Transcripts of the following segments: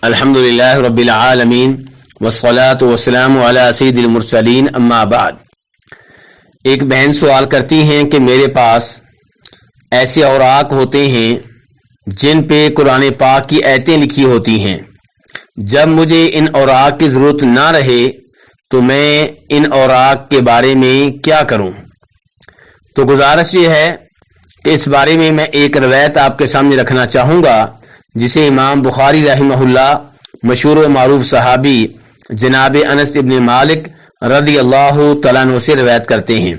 الحمدللہ رب العالمین والصلاة والسلام علی سید المرسلین اما بعد۔ ایک بہن سوال کرتی ہیں کہ میرے پاس ایسے اوراق ہوتے ہیں جن پہ قرآن پاک کی آیتیں لکھی ہوتی ہیں، جب مجھے ان اوراق کی ضرورت نہ رہے تو میں ان اوراق کے بارے میں کیا کروں؟ تو گزارش یہ ہے کہ اس بارے میں ایک روایت آپ کے سامنے رکھنا چاہوں گا جسے امام بخاری رحمہ اللہ مشہور و معروف صحابی جناب انس ابن مالک رضی اللہ تعالیٰ عنہ سے روایت کرتے ہیں۔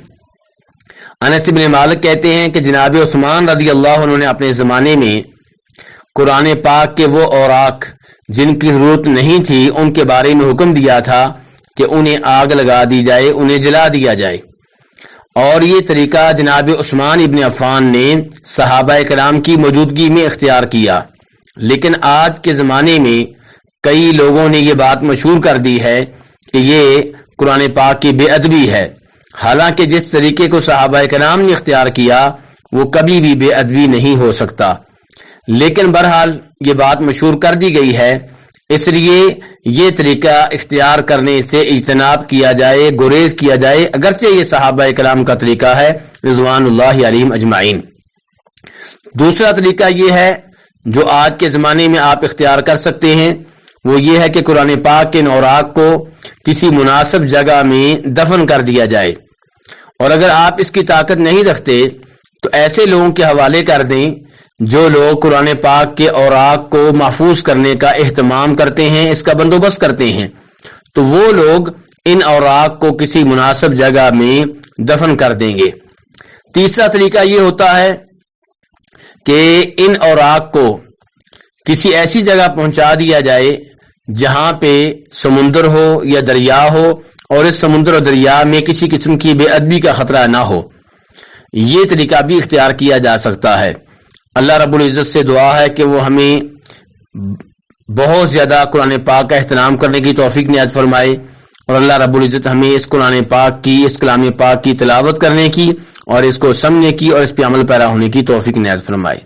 انس ابن مالک کہتے ہیں کہ جناب عثمان رضی اللہ عنہ نے اپنے زمانے میں قرآن پاک کے وہ اوراق جن کی ضرورت نہیں تھی ان کے بارے میں حکم دیا تھا کہ انہیں آگ لگا دی جائے، انہیں جلا دیا جائے، اور یہ طریقہ جناب عثمان ابن عفان نے صحابہ کرام کی موجودگی میں اختیار کیا۔ لیکن آج کے زمانے میں کئی لوگوں نے یہ بات مشہور کر دی ہے کہ یہ قرآن پاک کی بے ادبی ہے، حالانکہ جس طریقے کو صحابہ کرام نے اختیار کیا وہ کبھی بھی بے ادبی نہیں ہو سکتا۔ لیکن بہرحال یہ بات مشہور کر دی گئی ہے، اس لیے یہ طریقہ اختیار کرنے سے اجتناب کیا جائے، گریز کیا جائے، اگرچہ یہ صحابہ کرام کا طریقہ ہے رضوان اللہ علیہم اجمعین۔ دوسرا طریقہ یہ ہے جو آج کے زمانے میں آپ اختیار کر سکتے ہیں، وہ یہ ہے کہ قرآن پاک کے اوراق کو کسی مناسب جگہ میں دفن کر دیا جائے، اور اگر آپ اس کی طاقت نہیں رکھتے تو ایسے لوگوں کے حوالے کر دیں جو لوگ قرآن پاک کے اوراق کو محفوظ کرنے کا اہتمام کرتے ہیں، اس کا بندوبست کرتے ہیں، تو وہ لوگ ان اوراق کو کسی مناسب جگہ میں دفن کر دیں گے۔ تیسرا طریقہ یہ ہوتا ہے کہ ان اوراق کو کسی ایسی جگہ پہنچا دیا جائے جہاں پہ سمندر ہو یا دریا ہو، اور اس سمندر اور دریا میں کسی قسم کی بے ادبی کا خطرہ نہ ہو۔ یہ طریقہ بھی اختیار کیا جا سکتا ہے۔ اللہ رب العزت سے دعا ہے کہ وہ ہمیں بہت زیادہ قرآن پاک کا احترام کرنے کی توفیق عنایت فرمائے، اور اللہ رب العزت ہمیں اس قرآن پاک کی، اس کلام پاک کی تلاوت کرنے کی اور اس کو سمجھنے کی اور اس پہ عمل پیرا ہونے کی توفیق عنایت فرمائے۔